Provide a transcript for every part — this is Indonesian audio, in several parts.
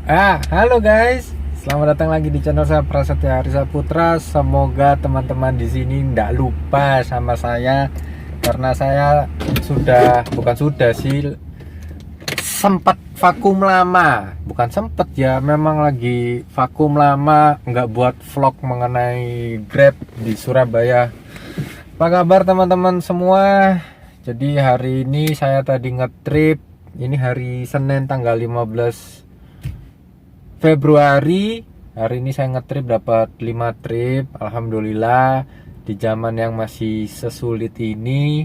Halo guys, selamat datang lagi di channel saya Prasetya Arisa Putra. Semoga teman-teman di sini tidak lupa sama saya, karena saya bukan sudah sih, sempat vakum lama. Bukan sempat ya, memang lagi vakum lama, nggak buat vlog mengenai Grab di Surabaya. Apa kabar teman-teman semua? Jadi hari ini saya tadi ngetrip. Ini hari Senin tanggal 15 Februari. Hari ini saya ngetrip dapat 5 trip. Alhamdulillah. Di zaman yang masih sesulit ini,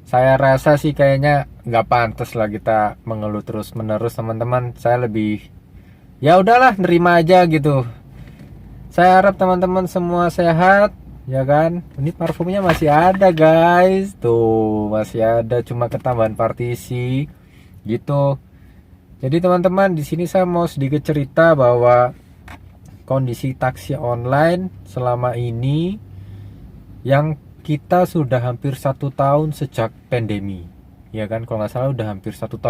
saya rasa sih kayaknya nggak pantas lah kita mengeluh terus menerus teman-teman. Saya lebih, ya udahlah, nerima aja gitu. Saya harap teman-teman semua sehat, ya kan. Ini parfumnya masih ada guys, tuh masih ada, cuma ketambahan partisi gitu. Jadi teman-teman, di sini saya mau sedikit cerita bahwa kondisi taksi online selama ini, yang kita sudah hampir 1 tahun sejak pandemi, ya kan. Kalau nggak salah udah hampir satu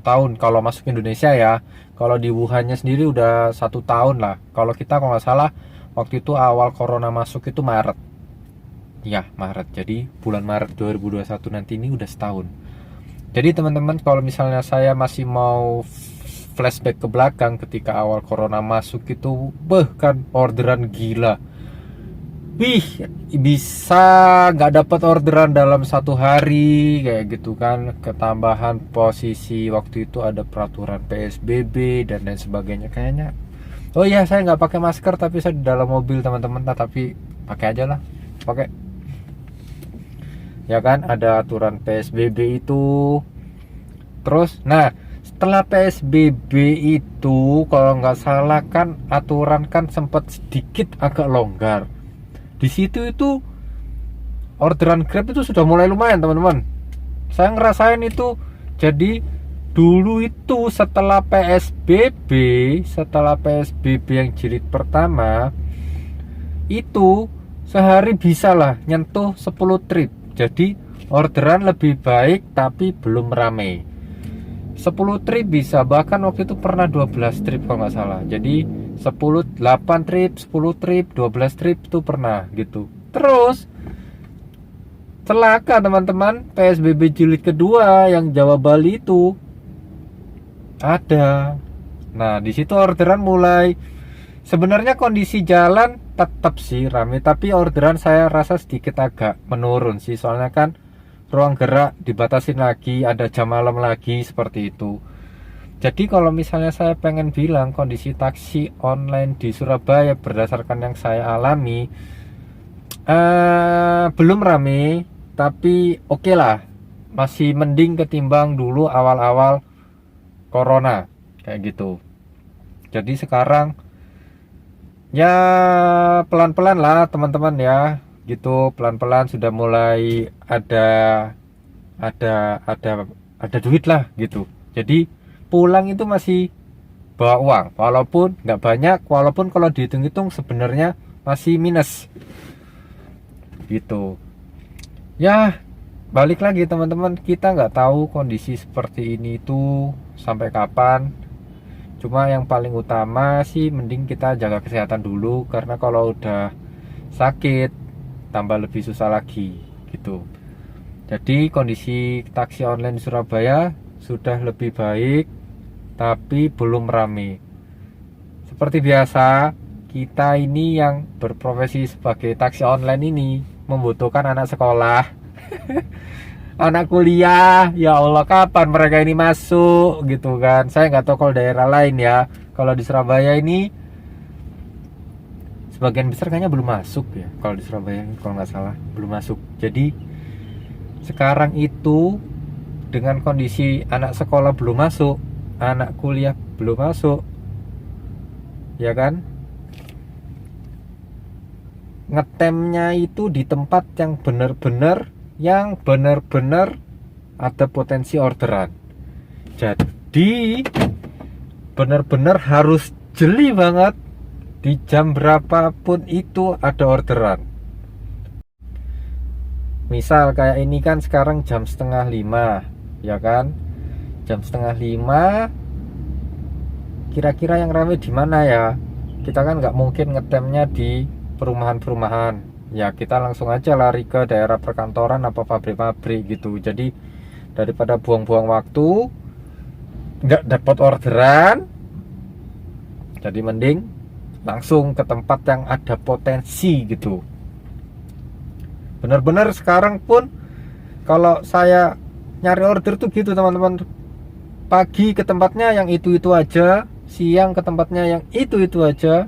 tahun kalau masuk Indonesia ya. Kalau di Wuhannya sendiri udah 1 tahun lah. Kalau kita kalau nggak salah waktu itu awal corona masuk itu Maret, ya Maret. Jadi bulan Maret 2021 nanti ini udah setahun. Jadi teman-teman, kalau misalnya saya masih mau flashback ke belakang ketika awal corona masuk itu, bahkan orderan gila. Bisa nggak dapat orderan dalam 1 hari kayak gitu kan. Ketambahan posisi waktu itu ada peraturan PSBB dan lain sebagainya kayaknya. Oh iya, saya nggak pakai masker tapi saya di dalam mobil teman-teman. Tapi pakai aja lah, pakai, ya kan, ada aturan PSBB itu. Terus nah, setelah PSBB itu kalau nggak salah kan aturan kan sempat sedikit agak longgar. Di situ itu orderan Grab itu sudah mulai lumayan teman-teman. Saya ngerasain itu. Jadi dulu itu setelah PSBB yang jilid pertama itu, sehari bisa lah nyentuh 10 trip. Jadi orderan lebih baik tapi belum rame. 10 trip bisa, bahkan waktu itu pernah 12 trip kalau nggak salah. Jadi 8 trip, 10 trip, 12 trip itu pernah gitu. Terus celaka teman-teman, PSBB jilid kedua yang Jawa Bali itu ada. Nah, di situ orderan mulai, sebenarnya kondisi jalan tetap sih rame, tapi orderan saya rasa sedikit agak menurun sih. Soalnya kan ruang gerak dibatasin lagi, ada jam malam lagi seperti itu. Jadi kalau misalnya saya pengen bilang kondisi taksi online di Surabaya berdasarkan yang saya alami, belum rame, tapi oke lah, masih mending ketimbang dulu awal-awal corona kayak gitu. Jadi sekarang ya pelan-pelan lah teman-teman ya, gitu. Pelan-pelan sudah mulai ada duit lah gitu. Jadi pulang itu masih bawa uang, walaupun nggak banyak, walaupun kalau dihitung-hitung sebenarnya masih minus gitu. Ya balik lagi teman-teman, kita nggak tahu kondisi seperti ini itu sampai kapan. Cuma yang paling utama sih mending kita jaga kesehatan dulu, karena kalau udah sakit tambah lebih susah lagi gitu. Jadi kondisi taksi online di Surabaya sudah lebih baik tapi belum rame. Seperti biasa, kita ini yang berprofesi sebagai taksi online ini membutuhkan anak sekolah, anak kuliah. Ya Allah, kapan mereka ini masuk gitu kan. Saya nggak tahu kalau daerah lain ya. Kalau di Surabaya ini sebagian besar kayaknya belum masuk ya. Kalau di Surabaya kalau nggak salah belum masuk. Jadi sekarang itu dengan kondisi anak sekolah belum masuk, anak kuliah belum masuk, ya kan, ngetemnya itu di tempat yang benar-benar ada potensi orderan. Jadi benar-benar harus jeli banget, di jam berapapun itu ada orderan. Misal kayak ini kan sekarang jam setengah 5, ya kan, jam setengah 5 kira-kira yang ramai di mana ya. Kita kan nggak mungkin ngetemnya di perumahan-perumahan, ya kita langsung aja lari ke daerah perkantoran apa pabrik-pabrik gitu. Jadi daripada buang-buang waktu nggak dapat orderan, jadi mending langsung ke tempat yang ada potensi gitu. Bener-bener sekarang pun kalau saya nyari order tuh gitu teman-teman, pagi ke tempatnya yang itu-itu aja, siang ke tempatnya yang itu-itu aja,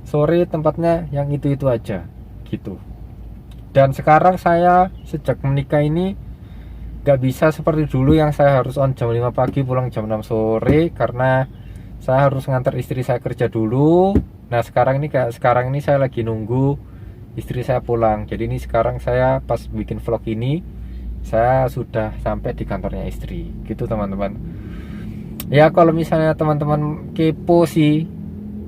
sore tempatnya yang itu-itu aja gitu. Dan sekarang saya sejak menikah ini gak bisa seperti dulu yang saya harus on jam 5 pagi pulang jam 6 sore, karena saya harus ngantar istri saya kerja dulu. Nah sekarang ini saya lagi nunggu istri saya pulang. Jadi ini sekarang saya pas bikin vlog ini saya sudah sampai di kantornya istri gitu teman-teman. Ya kalau misalnya teman-teman kepo sih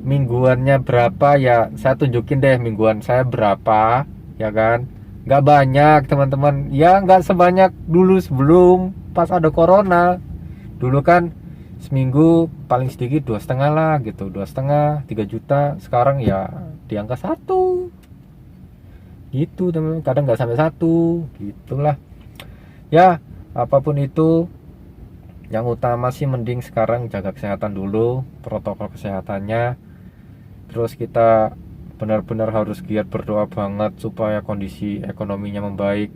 mingguannya berapa, ya saya tunjukin deh mingguan saya berapa, ya kan. Nggak banyak teman-teman, ya nggak sebanyak dulu sebelum pas ada corona. Dulu kan seminggu paling sedikit 2,5 lah gitu, 2,5 3 juta. Sekarang ya di angka 1 gitu teman-teman, kadang nggak sampai 1 gitulah. Ya apapun itu, yang utama sih mending sekarang jaga kesehatan dulu, protokol kesehatannya. Terus kita benar-benar harus giat berdoa banget supaya kondisi ekonominya membaik,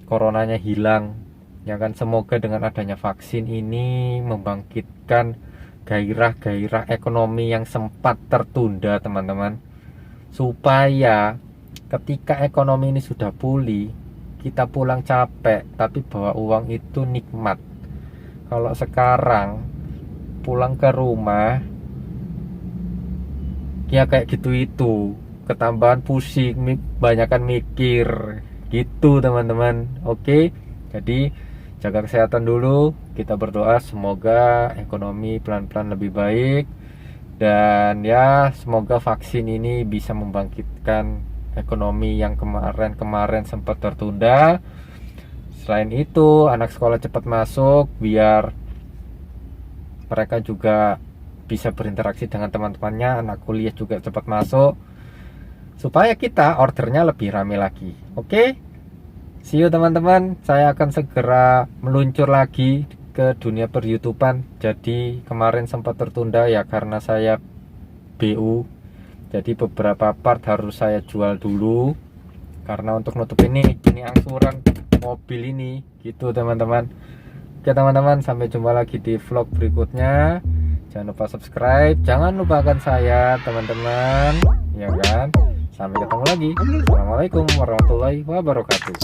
coronanya hilang, ya kan. Semoga dengan adanya vaksin ini membangkitkan gairah-gairah ekonomi yang sempat tertunda teman-teman, supaya ketika ekonomi ini sudah pulih, kita pulang capek tapi bawa uang itu nikmat. Kalau sekarang pulang ke rumah ya kayak gitu, itu ketambahan pusing, banyakan mikir gitu teman-teman. Oke, jadi jaga kesehatan dulu, kita berdoa semoga ekonomi pelan-pelan lebih baik, dan ya semoga vaksin ini bisa membangkitkan ekonomi yang kemarin sempat tertunda. Selain itu anak sekolah cepat masuk biar mereka juga bisa berinteraksi dengan teman-temannya, anak kuliah juga cepat masuk supaya kita ordernya lebih ramai lagi. Oke, see you teman-teman. Saya akan segera meluncur lagi ke dunia per YouTubean. Jadi kemarin sempat tertunda ya karena saya BU, jadi beberapa part harus saya jual dulu karena untuk nutup ini angsuran mobil ini gitu teman-teman. Oke teman-teman, sampai jumpa lagi di vlog berikutnya. Jangan lupa subscribe, jangan lupakan saya teman-teman, ya kan. Sampai ketemu lagi. Assalamualaikum warahmatullahi wabarakatuh.